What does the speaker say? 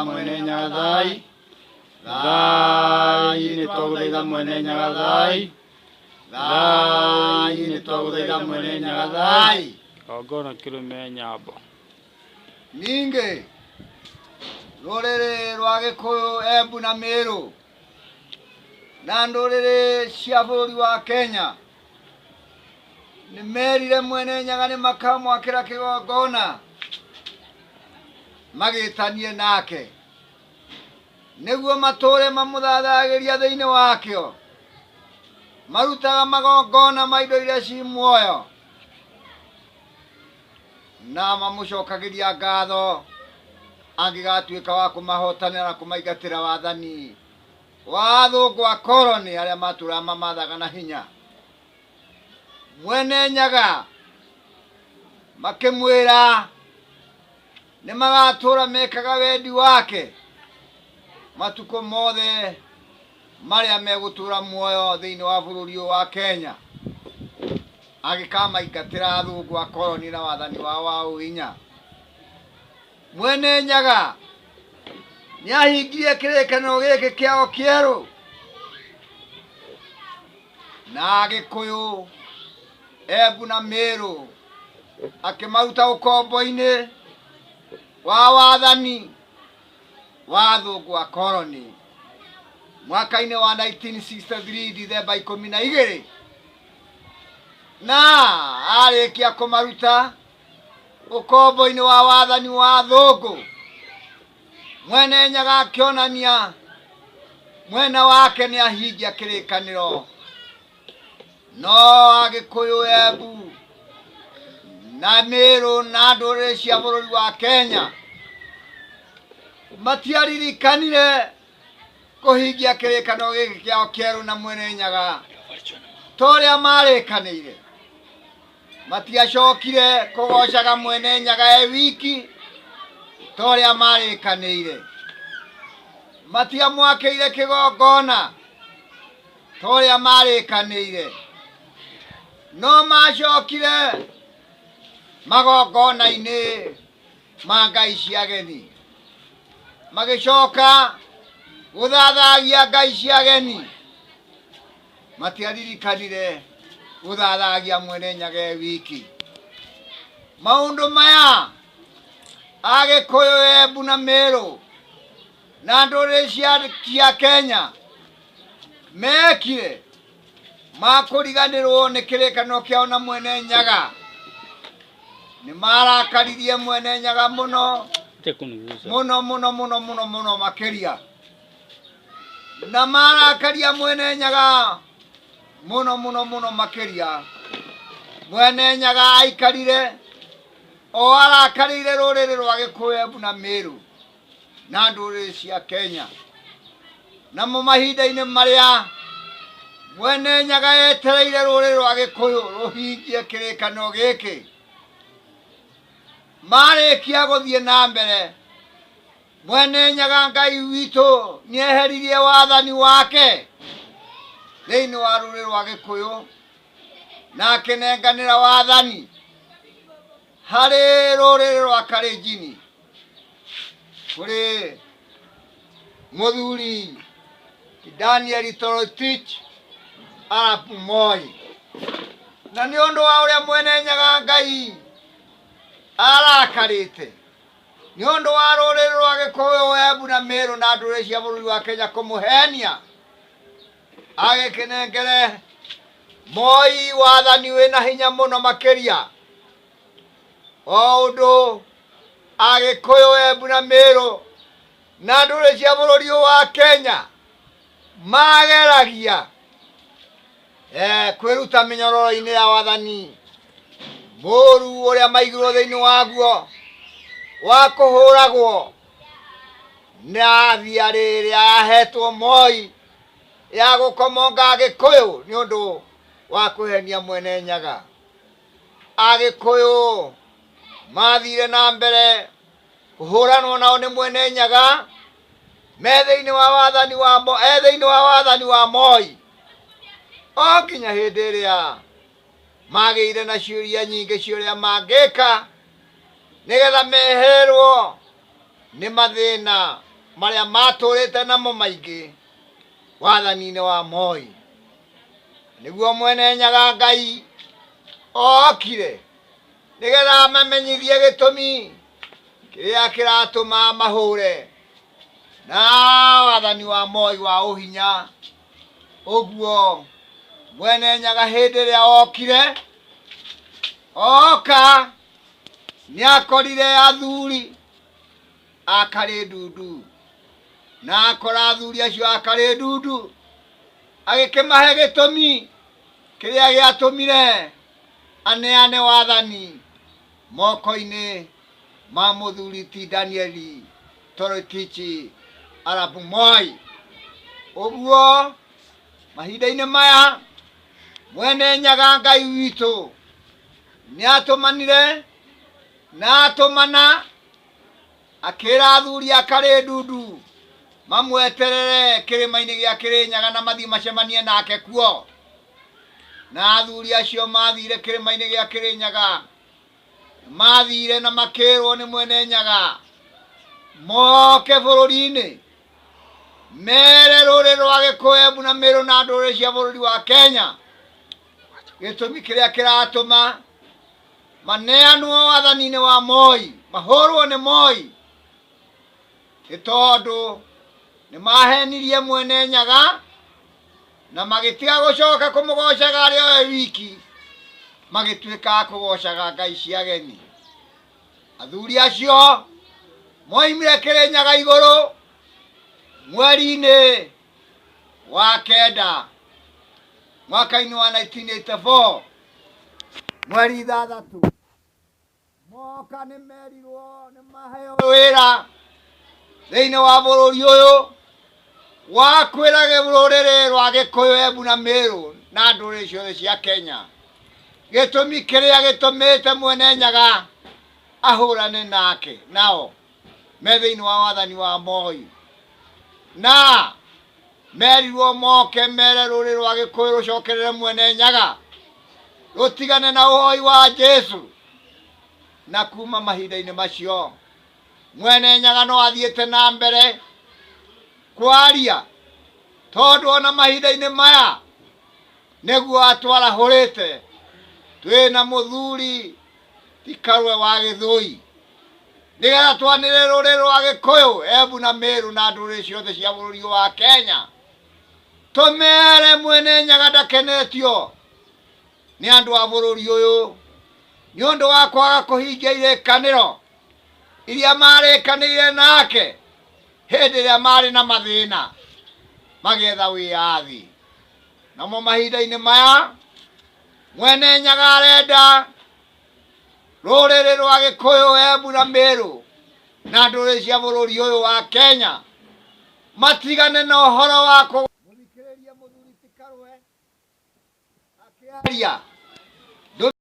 twaguthaitha mwene nyaga thai thai ni twaguthaitha mwene nyaga thai thai ni twaguthaitha mwene nyaga thai Ogona kirume nyambo ninge rorere rwa Gikuyu Embu na Meru na ndorere cia bũrũri wa Kenya nĩ merire mwene nyaga nĩ makamwakĩra kĩgongona magĩtanie nake nĩguo matũre mamũthathagĩria thĩinĩ wakĩo marutaga magongona ma indo iria ci muoyo na mamũcokagĩria ngatho angĩgatuĩka wa kũmahotanĩra na kũmaingatĩra wathani wa athũngũ a koloni arĩa matũraga mamathaga na hinya. Mwene nyaga makĩmwĩra nĩ magatũra mekaga wendi wake matukũ mothe marĩa megũtũra muoyo thĩinĩ wa bũrũri ũyũ wa Kenya agĩkamaingatĩra athũngũ a koloni na wathani wao wa ũhinya. Mwene nyaga nĩahingirie kĩrĩkanĩro gĩkĩ kĩao kĩerũ na Gĩkũyũ Embu na Meru akĩmaruta ũkombo-inĩ wa wathani wa athũngũ a koloni mwaka-inĩ wa 1963 Dithemba 12 na arĩkia kũmaruta ũkombo-inĩ wa wathani wa athũngũ mwene nyaga akĩonania mwena wake nĩahingia kĩrĩkanĩro no Agĩkũyũ Embu na Meru na ndũrĩrĩ cia bũrũri wa Kenya matiaririkanire kũhingia kĩrĩkanĩro gĩkĩ kĩao kĩerũ na mwene nyaga ta ũrĩa marĩkanĩire. Matiacokire kũgocaga mwene nyaga wiki ta ũrĩa marĩkanĩire. Matiamwakĩire kĩgongona ta ũrĩa marĩkanĩire, no macokire magongona-inĩ ma ngai cia ageni magĩcoka gũthathagia ngai cia ageni. Matiaririkanire gũthathagia mwene nyaga wiki. Maũndũ maya Agĩkũyũ Embu na Meru na ndũrĩrĩ cia Kenya mekire makũriganĩrwo nĩ kĩrĩkanĩro kĩao na mwene nyaga. Nĩ marakaririe mwene nyaga mũno mũno mũno mũno mũno mũno makĩria, na marakaria mwene nyaga mũno mũno mũno makĩria. Mwene nyaga aikarire o arakarĩire rũrĩrĩ rwa Gĩkũyũ Embu na Meru na ndũrĩrĩ cia Kenya. Namo mahinda-inĩ marĩa mwene nyaga etereire rũrĩrĩ rwa Gĩkũyũ rũhingie kĩrĩkanĩro gĩkĩ, marĩkia gũthiĩ na mbere, mwene nyaga Ngai witũ nĩeheririe wathani wake thĩinĩ wa rũrĩrĩ rwa Gĩkũyũ na akĩnenganĩra wathani harĩ rũrĩrĩ rwa Kalenjin kũrĩ mũthuri Daniel Toroitich Arap Moi. Na nĩ ũndũ wa ũrĩa mwene nyaga Ngai arakarĩte nĩ ũndũ wa rũrĩrĩ rwa Gĩkũyũ Embu na Meru na ndũrĩrĩ cia bũrũri wa Kenya kũmũhenia, agĩkĩnengere Moi wathani wĩna hinya mũno makĩria, o ũndũ Agĩkũyũ Embu na Meru na ndũrĩrĩ cia bũrũri wa Kenya mageragia kwĩruta mĩnyororo-inĩ ya wathani mũũru ũrĩa maigirwo thĩinĩ waguo wa kũhũragwo na thia rĩrĩa yahetwo Moi ya gũkomonga Agĩkũyũ nĩ ũndũ wa kũhenia mwene nyaga. Agĩkũyũ mathire na mbere kũhũranwo nao nĩ mwene nyaga thĩinĩ wa wathani wa Moi o nginya hĩndĩ ĩrĩa magĩire na ciũria nyingĩ ciũrĩa mangĩka nĩgetha meherwo nĩ mathĩna maria matũrĩte namo maingĩ wathani-inĩ wa Moi. Nĩguo Mwene Nyaga Ngai okire nĩgetha mamenyithie gĩtũmi kĩrĩa kĩratũma mahũre na wathani wa Moi wa ũhinya. Ũguo Mwene Nyaga hĩndĩ ĩrĩa okire, oka nĩakorire athuri a Karĩndundu, na akora athuri acio a Karĩndundu agĩkĩmahe gĩtũmi kĩrĩa gĩatũmire aneane wathani moko-inĩ ma mũthuri ti Danieli Toroitich arap Moi. Ũguo mahinda-inĩ maya Mwene Nyaga Ngai witũ nĩatũmanire na atũmana akĩra athuri a Karĩndundu mamweterere kĩrĩma-inĩ gĩa Kĩrĩnyaga na mathiĩ macemanie nake kuo. Na athuri acio mathire kĩrĩma-inĩ gĩa Kĩrĩnyaga, mathire na makĩrwo nĩ Mwene Nyaga moke bũrũri-inĩ mere rũrĩrĩ rwa Gĩkũyũ, Embu na Meru na ndũrĩrĩ cia bũrũri wa Kenya gĩtũmi kĩrĩa kĩratũma maneanwo wathani-inĩ wa Moi, mahũrwo nĩ Moi, nĩ tondũ nĩmahenirie Mwene Nyaga na magĩtiga gũcoka kũmũgocaga arĩ o wiki, magĩtuĩka a kũgocaga ngai cia ageni. Athuri acio moimire Kĩrĩnyaga igũrũ mweri-inĩ wa kenda mwaka-inĩ wa 1984 mweri 6, moka nĩmerirwo nĩmaheo wĩra thĩinĩ wa bũrũri ũyũ wa kwĩra rũrĩrĩ rwa Gĩkũyũ, Embu na Meru na ndũrĩrĩ ciothe cia Kenya gĩtũmi kĩrĩa gĩtũmĩte Mwene Nyaga ahũrane nake nao me thĩinĩ wa wathani wa Moi, na merirwo moke mere rũrĩrĩ rwa Gĩkũyũ rũcokerere Mwene Nyaga rũtigane na ũhoi wa Jesu. Na kuma mahinda-inĩ macio Mwene Nyaga no athiĩte na mbere kwaria, tondũ ona mahinda-inĩ maya nĩguo atwarahũrĩte. Twĩna mũthuri ti Karũe wa Gĩthũi nĩgetha twanĩrĩre rũrĩrĩ rwa Gĩkũyũ, Embu na Meru na ndũrĩrĩ ciothe cia bũrũri wa Kenya, tũmere Mwene Nyaga ndakenetio nĩ andũ a bũrũri ũyũ nĩ ũndũ wa kwaga kũhingia irĩkanĩro iria marĩkanĩire nake hĩndĩ ĩrĩa marĩ na mathĩna magĩetha wĩyathi. Namo mahinda-inĩ maya Mwene Nyaga arenda rũrĩrĩ rwa Gĩkũyũ, Embu na Meru na ndũrĩrĩ cia bũrũri ũyũ wa Kenya matigane na ũhoro wa kũthikĩrĩria mũthuri ti Karũe akĩaria